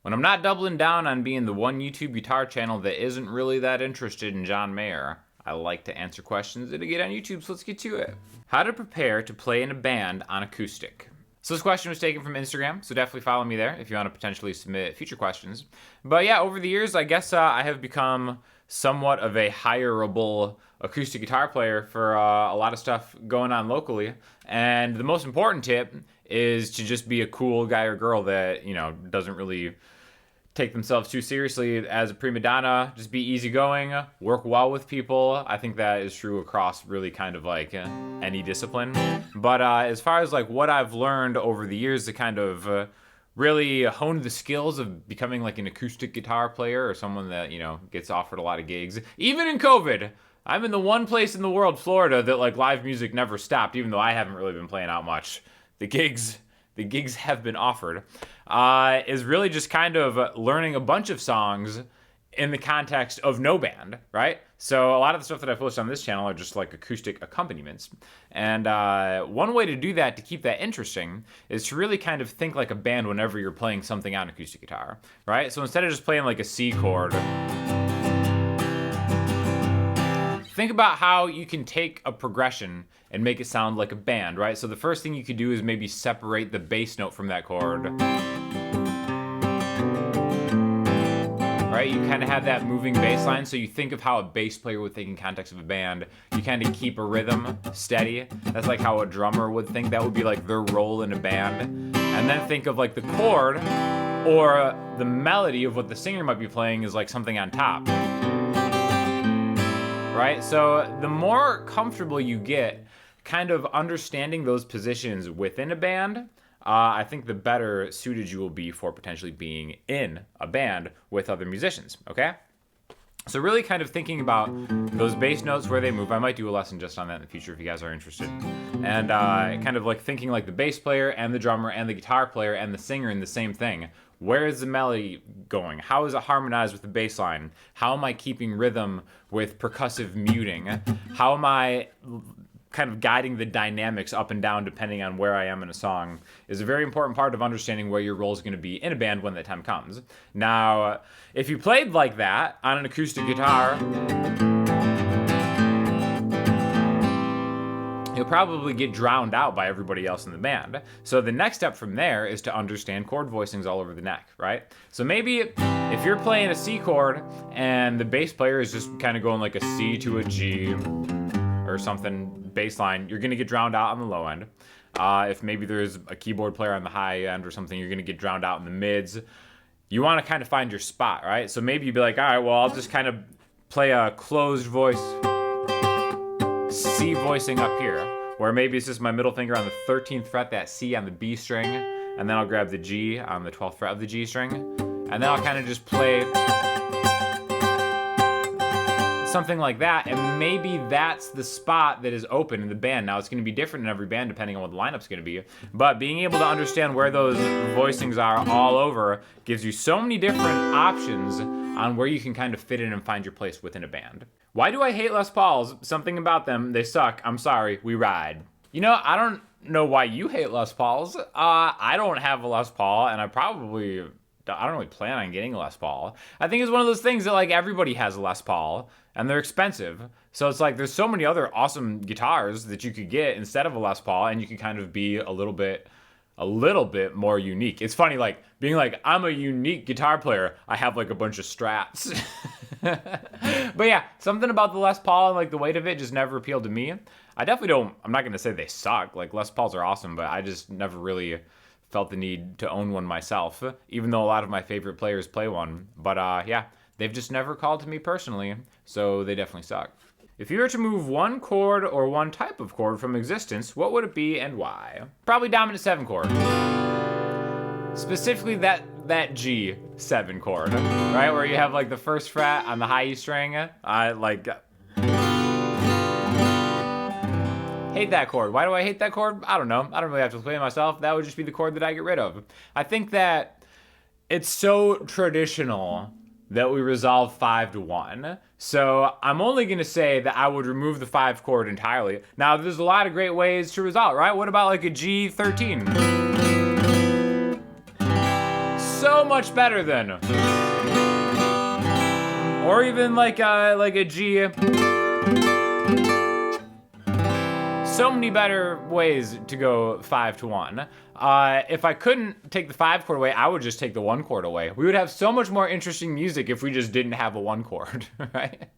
When I'm not doubling down on being the one YouTube guitar channel that isn't really that interested in John Mayer, I like to answer questions that I get on YouTube, so let's get to it. How to prepare to play in a band on acoustic. So this question was taken from Instagram, so definitely follow me there if you want to potentially submit future questions. But yeah, over the years, I guess I have become somewhat of a hireable acoustic guitar player for a lot of stuff going on locally. And the most important tip is to just be a cool guy or girl that, you know, doesn't really take themselves too seriously as a prima donna. Just be easygoing, work well with people. I think that is true across really kind of like any discipline. But as far as like what I've learned over the years to kind of really hone the skills of becoming like an acoustic guitar player or someone that, you know, gets offered a lot of gigs, even in COVID. I'm in the one place in the world, Florida, that like live music never stopped, even though I haven't really been playing out much. The gigs have been offered, is really just kind of learning a bunch of songs in the context of no band, right? So a lot of the stuff that I post on this channel are just like acoustic accompaniments. And one way to do that, to keep that interesting, is to really kind of think like a band whenever you're playing something on acoustic guitar, right? So instead of just playing like a C chord, think about how you can take a progression and make it sound like a band, right? So the first thing you could do is maybe separate the bass note from that chord. Right? You kind of have that moving bass line, so you think of how a bass player would think in context of a band. You kind of keep a rhythm steady. That's like how a drummer would think. That would be like their role in a band. And then think of like the chord or the melody of what the singer might be playing is like something on top. Right? So the more comfortable you get kind of understanding those positions within a band, I think the better suited you will be for potentially being in a band with other musicians, okay? So really kind of thinking about those bass notes, where they move. I might do a lesson just on that in the future if you guys are interested. And kind of like thinking like the bass player and the drummer and the guitar player and the singer in the same thing. Where is the melody going? How is it harmonized with the bass line? How am I keeping rhythm with percussive muting? How am I kind of guiding the dynamics up and down depending on where I am in a song is a very important part of understanding where your role is going to be in a band when that time comes. Now, if you played like that on an acoustic guitar, you'll probably get drowned out by everybody else in the band. So the next step from there is to understand chord voicings all over the neck, right? So maybe if you're playing a C chord and the bass player is just kind of going like a C to a G or something, bass line, you're going to get drowned out on the low end. If maybe there's a keyboard player on the high end or something, you're going to get drowned out in the mids. You want to kind of find your spot, right? So maybe you'd be like, all right, well, I'll just kind of play a closed voice C voicing up here, where maybe it's just my middle finger on the 13th fret, that C on the B string, and then I'll grab the G on the 12th fret of the G string, and then I'll kind of just play something like that, and maybe that's the spot that is open in the band. Now, it's going to be different in every band depending on what the lineup's going to be, but being able to understand where those voicings are all over gives you so many different options on where you can kind of fit in and find your place within a band. Why do I hate Les Pauls? Something about them, they suck. I'm sorry, we ride. You know, I don't know why you hate Les Pauls. I don't have a Les Paul, and I don't really plan on getting a Les Paul. I think it's one of those things that like everybody has a Les Paul, and they're expensive. So it's like there's so many other awesome guitars that you could get instead of a Les Paul, and you could kind of be a little bit more unique. It's funny, like being like, I'm a unique guitar player. I have like a bunch of Strats. But yeah, something about the Les Paul and like the weight of it just never appealed to me. I'm not going to say they suck. Like Les Pauls are awesome, but I just never really felt the need to own one myself, even though a lot of my favorite players play one. But yeah, they've just never called to me personally, so they definitely suck. If you were to move one chord or one type of chord from existence, what would it be and why? Probably dominant 7 chord. Specifically that G7 chord, right? Where you have like the first fret on the high E string. I like hate that chord. Why do I hate that chord? I don't know. I don't really have to play it myself. That would just be the chord that I get rid of. I think that it's so traditional that we resolve 5 to 1. So I'm only going to say that I would remove the 5 chord entirely. Now, there's a lot of great ways to resolve, right? What about like a G13? So so much better than, or even like a G. So many better ways to go 5-1. If I couldn't take the 5 chord away, I would just take the 1 chord away. We would have so much more interesting music if we just didn't have a 1 chord, right?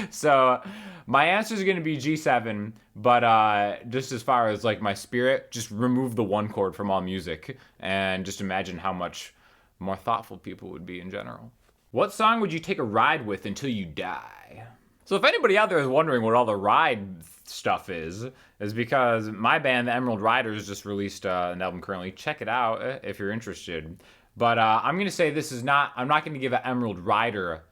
So my answer is going to be G7, but just as far as like my spirit, just remove the 1 chord from all music and just imagine how much more thoughtful people would be in general. What song would you take a ride with until you die? So if anybody out there is wondering what all the ride stuff is because my band, the Emeryld Ryders, just released an album currently. Check it out if you're interested. But I'm going to say I'm not going to give an Emeryld Ryder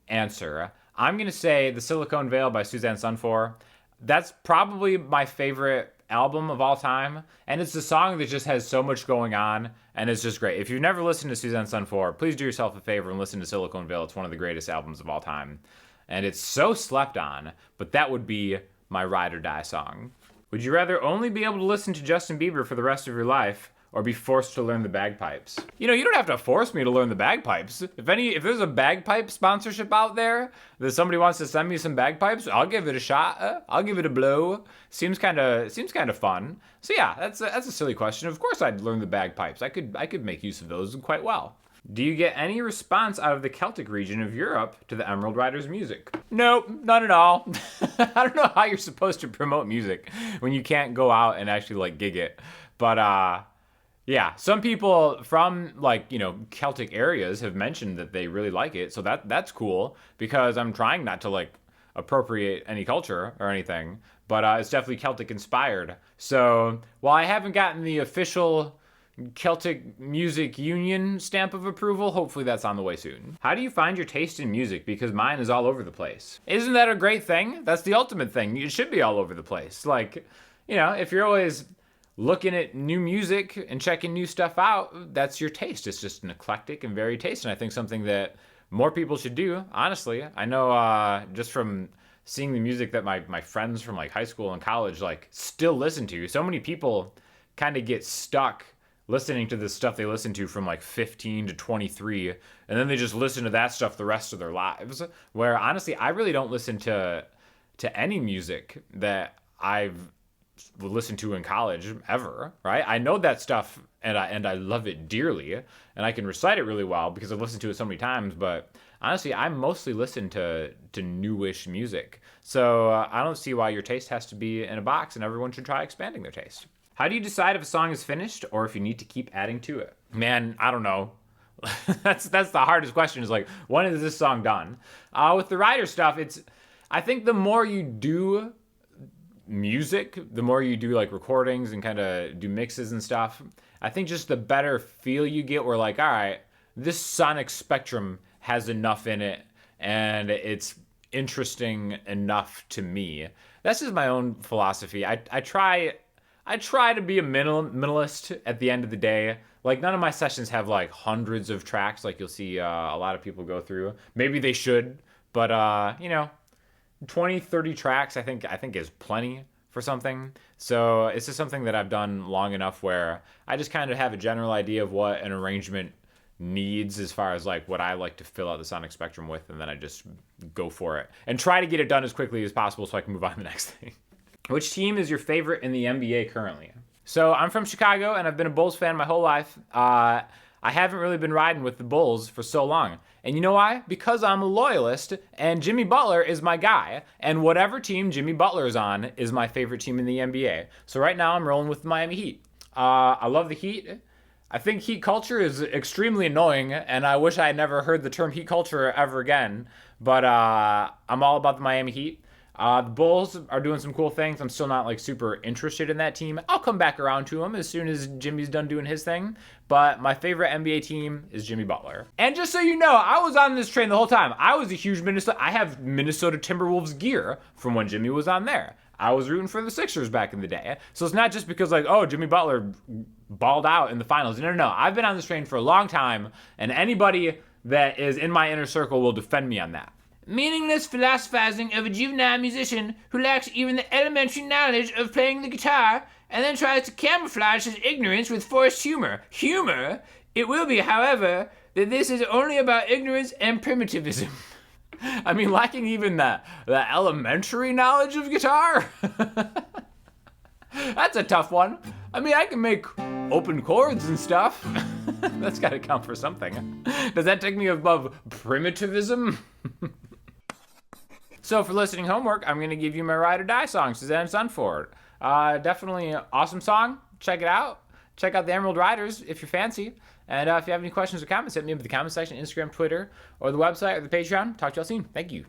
answer. I'm going to say The Silicone Veil by Susanne Sundfor. That's probably my favorite album of all time. And it's a song that just has so much going on. And it's just great. If you've never listened to Susanne Sundfor, please do yourself a favor and listen to Silicone Veil. It's one of the greatest albums of all time. And it's so slept on, but that would be my ride or die song. Would you rather only be able to listen to Justin Bieber for the rest of your life or be forced to learn the bagpipes? You know, you don't have to force me to learn the bagpipes. If there's a bagpipe sponsorship out there that somebody wants to send me some bagpipes, I'll give it a shot. I'll give it a blow. Seems kind of fun. So yeah, that's a silly question. Of course I'd learn the bagpipes. I could make use of those quite well. Do you get any response out of the Celtic region of Europe to the Emeryld Ryders music? Nope, none at all. I don't know how you're supposed to promote music when you can't go out and actually like gig it. But yeah, some people from like, Celtic areas have mentioned that they really like it. So that's cool because I'm trying not to like appropriate any culture or anything, but it's definitely Celtic inspired. So while I haven't gotten the official Celtic Music Union stamp of approval, hopefully that's on the way soon. How do you find your taste in music? Because mine is all over the place. Isn't that a great thing? That's the ultimate thing. It should be all over the place. Like, if you're always looking at new music and checking new stuff out, that's your taste. It's just an eclectic and varied taste. And I think something that more people should do, honestly. I know just from seeing the music that my friends from like high school and college like still listen to. So many people kind of get stuck listening to the stuff they listen to from like 15 to 23, and then they just listen to that stuff the rest of their lives. Where honestly, I really don't listen to any music that I've listened to in college ever, right? I know that stuff and I love it dearly, and I can recite it really well because I've listened to it so many times, but honestly, I mostly listen to newish music. So I don't see why your taste has to be in a box, and everyone should try expanding their taste. How do you decide if a song is finished or if you need to keep adding to it? Man, I don't know. That's the hardest question is like, when is this song done? With the writer stuff, I think the more you do music, the more you do like recordings and kind of do mixes and stuff, I think just the better feel you get where like, all right, this sonic spectrum has enough in it and it's interesting enough to me. That's just my own philosophy. I try to be a minimalist at the end of the day. Like, none of my sessions have, like, hundreds of tracks like you'll see a lot of people go through. Maybe they should, but, 20, 30 tracks I think is plenty for something. So it's just something that I've done long enough where I just kind of have a general idea of what an arrangement needs as far as, like, what I like to fill out the sonic spectrum with, and then I just go for it. And try to get it done as quickly as possible so I can move on to the next thing. Which team is your favorite in the NBA currently? So I'm from Chicago, and I've been a Bulls fan my whole life. I haven't really been riding with the Bulls for so long. And you know why? Because I'm a loyalist, and Jimmy Butler is my guy. And whatever team Jimmy Butler is on is my favorite team in the NBA. So right now I'm rolling with the Miami Heat. I love the Heat. I think Heat culture is extremely annoying, and I wish I had never heard the term Heat culture ever again. But I'm all about the Miami Heat. The Bulls are doing some cool things. I'm still not like super interested in that team. I'll come back around to them as soon as Jimmy's done doing his thing. But my favorite NBA team is Jimmy Butler. And just so you know, I was on this train the whole time. I was a huge I have Minnesota Timberwolves gear from when Jimmy was on there. I was rooting for the Sixers back in the day. So it's not just because like, oh, Jimmy Butler balled out in the finals. No. I've been on this train for a long time, and anybody that is in my inner circle will defend me on that. Meaningless philosophizing of a juvenile musician who lacks even the elementary knowledge of playing the guitar and then tries to camouflage his ignorance with forced humor. Humor? It will be, however, that this is only about ignorance and primitivism. I mean, lacking even the elementary knowledge of guitar? That's a tough one. I mean, I can make open chords and stuff. That's gotta count for something. Does that take me above primitivism? So for listening homework, I'm gonna give you my Ride or Die song, Susanne Sundfor. Definitely an awesome song. Check it out. Check out the Emeryld Ryders if you're fancy. And if you have any questions or comments, hit me up in the comment section, Instagram, Twitter, or the website or the Patreon. Talk to y'all soon. Thank you.